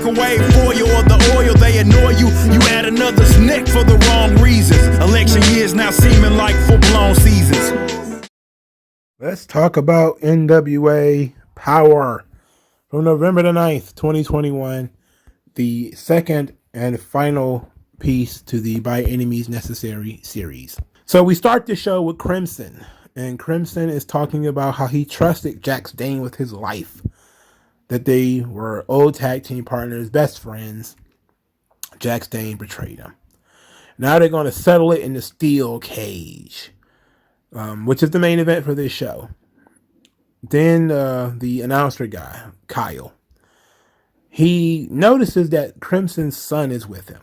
microwave for you or the oil, they annoy you. You add another's neck for the wrong reasons. Election years now seeming like full-blown seasons. Let's talk about NWA POWERRR from November the 9th, 2021, the second and final piece to the By Any Means Necessary series. So we start the show with Crimson, and Crimson is talking about how he trusted Jax Dane with his life, that they were old tag team partners, best friends. Jax Dane betrayed him. Now they're going to settle it in the steel cage, which is the main event for this show. Then the announcer guy, Kyle, he notices that Crimson's son is with him.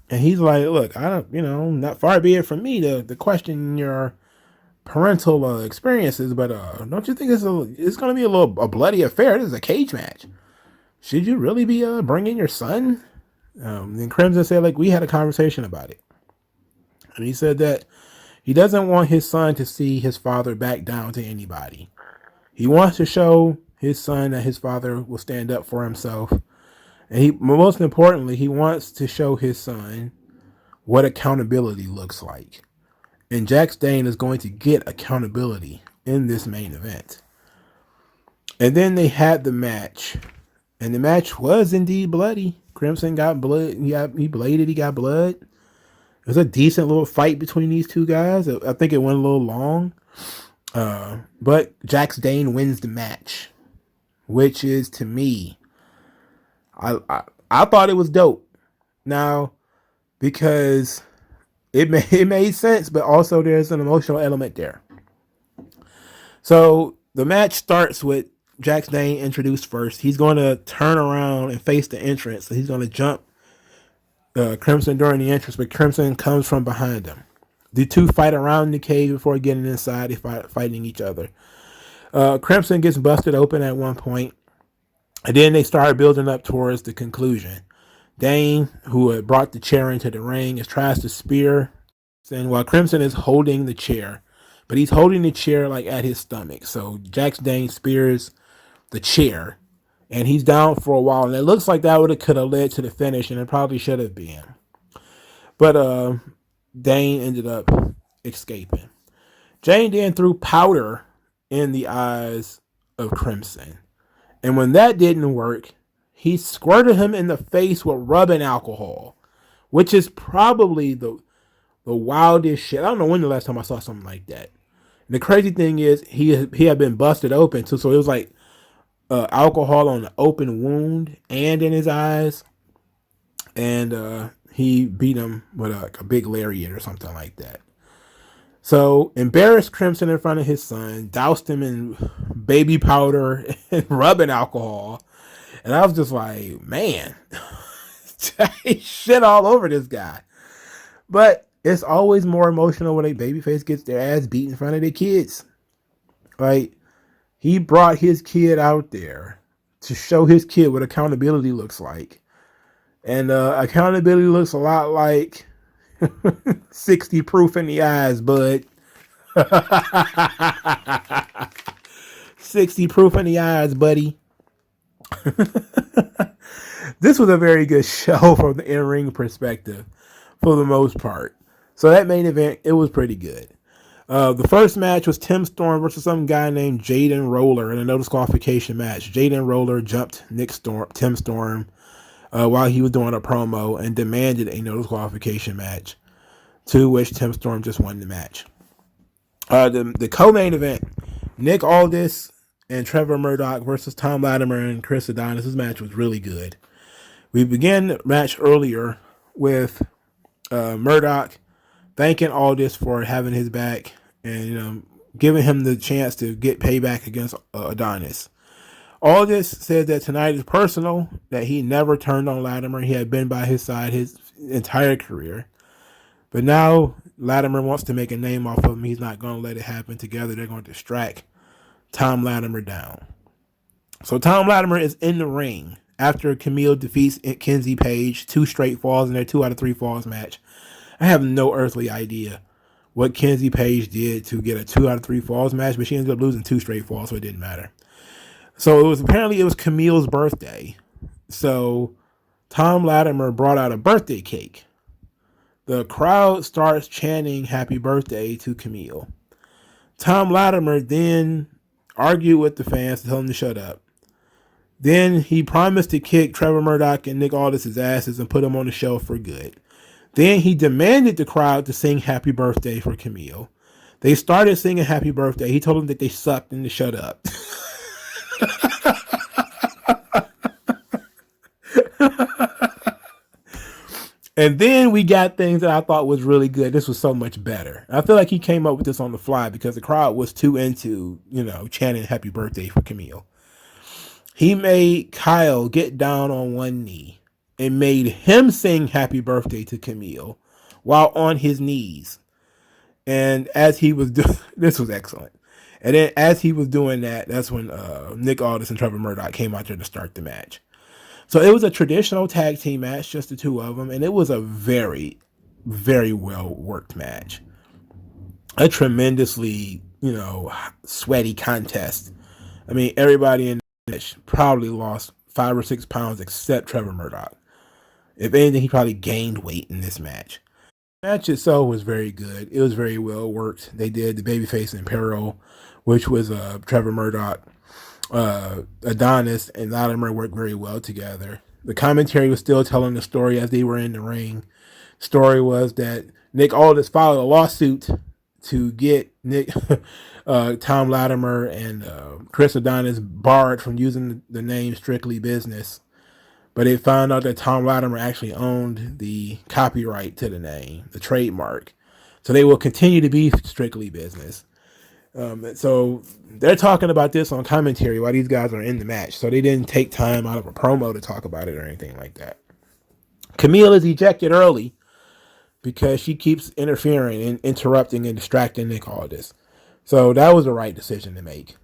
And he's like, look, I don't, not far be it from me to question your parental experiences, but don't you think it's going to be a bloody affair? This is a cage match. Should you really be bringing your son? Then Crimson said, like, we had a conversation about it. And he said that he doesn't want his son to see his father back down to anybody. He wants to show his son that his father will stand up for himself. And most importantly, he wants to show his son what accountability looks like. And Jax Dane is going to get accountability in this main event. And then they had the match. And the match was indeed bloody. Crimson got blood. He bladed. He got blood. It was a decent little fight between these two guys. I think it went a little long. But Jax Dane wins the match, which is, to me, I thought it was dope. Now, because it made sense, but also there's an emotional element there. So the match starts with Jax Dane introduced first. He's going to turn around and face the entrance. So he's going to jump Crimson during the entrance, but Crimson comes from behind him. The two fight around the cage before getting inside. They fighting each other. Crimson gets busted open at one point, and then they start building up towards the conclusion. Dane, who had brought the chair into the ring, tries to spear, and while Crimson is holding the chair, but he's holding the chair like at his stomach. So Jax Dane spears the chair, and he's down for a while, and it looks like that could have led to the finish, and it probably should have been. But Dane ended up escaping. Jane then threw powder in the eyes of Crimson. And when that didn't work, he squirted him in the face with rubbing alcohol, which is probably the wildest shit. I don't know when the last time I saw something like that. And the crazy thing is he had been busted open too, so it was like alcohol on the open wound and in his eyes. And he beat him with a big lariat or something like that. So embarrassed Crimson in front of his son, doused him in baby powder and rubbing alcohol. And I was just like, man, shit all over this guy. But it's always more emotional when a babyface gets their ass beat in front of their kids. Like, he brought his kid out there to show his kid what accountability looks like. And accountability looks a lot like 60 proof in the eyes, bud. 60 proof in the eyes, buddy. This was a very good show from the in-ring perspective for the most part. So that main event, it was pretty good. The first match was Tim Storm versus some guy named Jaden Roller in a no disqualification match. Jaden Roller jumped Tim Storm while he was doing a promo and demanded a no disqualification match, to which Tim Storm just won the match. The co-main event, Nick Aldis and Trevor Murdoch versus Tom Latimer and Chris Adonis. This match was really good. We began the match earlier with Murdoch thanking Aldis for having his back and giving him the chance to get payback against Adonis. Aldis said that tonight is personal, that he never turned on Latimer. He had been by his side his entire career. But now Latimer wants to make a name off of him. He's not going to let it happen. Together they're going to strike Tom Latimer down. So Tom Latimer is in the ring after Camille defeats Kenzie Page, 2 straight falls in their 2 out of 3 falls match. I have no earthly idea what Kenzie Page did to get a 2 out of 3 falls match, but she ended up losing 2 straight falls, so it didn't matter. So it was Camille's birthday. So Tom Latimer brought out a birthday cake. The crowd starts chanting happy birthday to Camille. Tom Latimer then argued with the fans to tell them to shut up. Then he promised to kick Trevor Murdoch and Nick Aldis's asses and put them on the show for good. Then he demanded the crowd to sing happy birthday for Camille. They started singing happy birthday. He told them that they sucked and to shut up. And then we got things that I thought was really good. This was so much better. I feel like he came up with this on the fly because the crowd was too into, chanting happy birthday for Camille. He made Kyle get down on one knee and made him sing happy birthday to Camille while on his knees. And as he was doing, this was excellent. And then as he was doing that, that's when Nick Aldis and Trevor Murdoch came out there to start the match. So it was a traditional tag team match, just the two of them. And it was a very, very well worked match. A tremendously, sweaty contest. I mean, everybody in the match probably lost 5 or 6 pounds except Trevor Murdoch. If anything, he probably gained weight in this match. The match itself was very good. It was very well worked. They did the babyface and peril, which was Trevor Murdoch. Adonis and Latimer worked very well together. The commentary was still telling the story as they were in the ring. The story was that Nick Aldis filed a lawsuit to get Tom Latimer and Chris Adonis barred from using the name Strictly Business. But they found out that Tom Latimer actually owned the copyright to the name, the trademark. So they will continue to be Strictly Business. So they're talking about this on commentary while these guys are in the match. So they didn't take time out of a promo to talk about it or anything like that. Camille is ejected early because she keeps interfering and interrupting and distracting Nick Aldis. So that was the right decision to make.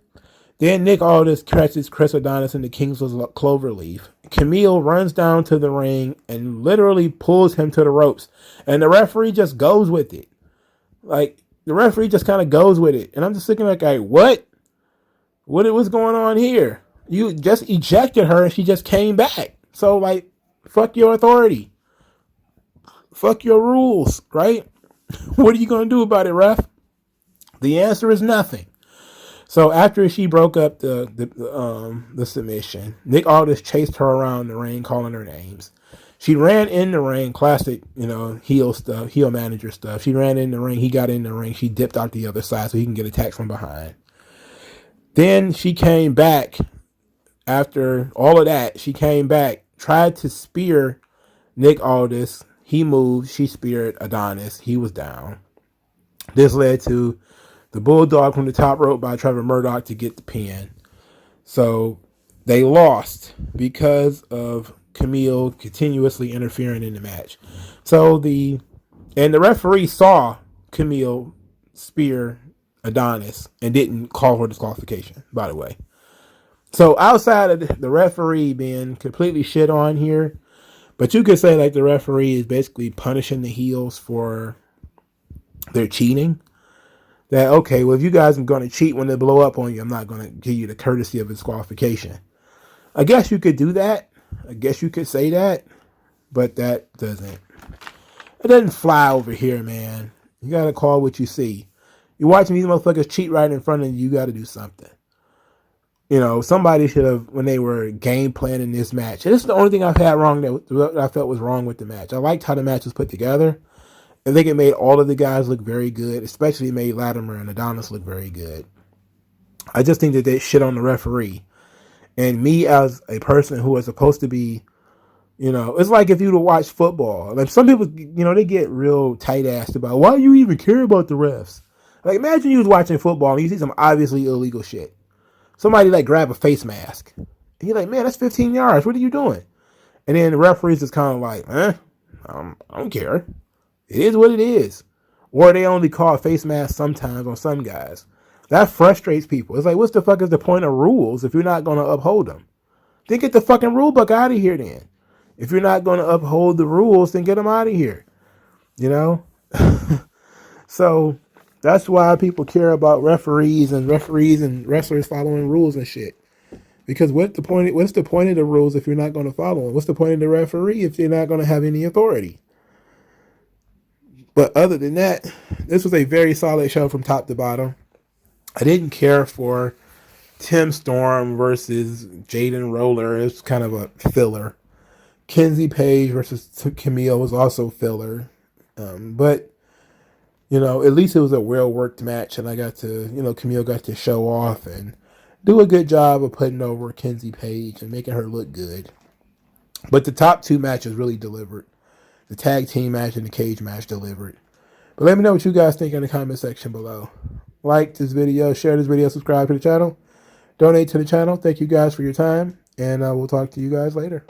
Then Nick Aldis catches Chris Adonis in the Kingsless Cloverleaf. Camille runs down to the ring and literally pulls him to the ropes. And the referee just goes with it. The referee just kind of goes with it. And I'm just looking like, what? What was going on here? You just ejected her and she just came back. So, fuck your authority. Fuck your rules, right? What are you going to do about it, ref? The answer is nothing. So after she broke up the submission, Nick Aldis chased her around the ring, calling her names. She ran in the ring, classic, heel stuff, heel manager stuff. She ran in the ring. He got in the ring. She dipped out the other side so he can get attacked from behind. Then she came back after all of that. She came back, tried to spear Nick Aldis. He moved. She speared Adonis. He was down. This led to the bulldog from the top rope by Trevor Murdoch to get the pin. So they lost because of Camille continuously interfering in the match. So the referee saw Camille spear Adonis and didn't call for disqualification, by the way. So outside of the referee being completely shit on here, but you could say the referee is basically punishing the heels for their cheating. That, okay, well, if you guys are going to cheat when they blow up on you, I'm not going to give you the courtesy of disqualification. I guess you could do that. I guess you could say that, but that doesn't fly over here, man. You got to call what you see. You're watching these motherfuckers cheat right in front of you. You got to do something. Somebody should have, when they were game planning this match. And this is the only thing I've had wrong that I felt was wrong with the match. I liked how the match was put together. I think it made all of the guys look very good, especially made Latimer and Adonis look very good. I just think that they shit on the referee. And me as a person who is supposed to be, it's like if you to watch football. Some people, they get real tight-assed about, why do you even care about the refs? Imagine you was watching football and you see some obviously illegal shit. Somebody grab a face mask. And you're like, man, that's 15 yards. What are you doing? And then the referee's just kind of like, I don't care. It is what it is. Or they only call face masks sometimes on some guys. That frustrates people. It's like, what's the fuck is the point of rules if you're not going to uphold them? Then get the fucking rule book out of here then. If you're not going to uphold the rules, then get them out of here. So that's why people care about referees and wrestlers following rules and shit. Because what's the point? What's the point of the rules if you're not going to follow them? What's the point of the referee if you're not going to have any authority? But other than that, this was a very solid show from top to bottom. I didn't care for Tim Storm versus Jaden Roller. It was kind of a filler. Kenzie Page versus Camille was also filler. But, you know, at least it was a well-worked match, and I got to, you know, Camille got to show off and do a good job of putting over Kenzie Page and making her look good. But the top two matches really delivered. The tag team match and the cage match delivered. But let me know what you guys think in the comment section below. Like this video, share this video, subscribe to the channel, donate to the channel. Thank you guys for your time, and I will talk to you guys later.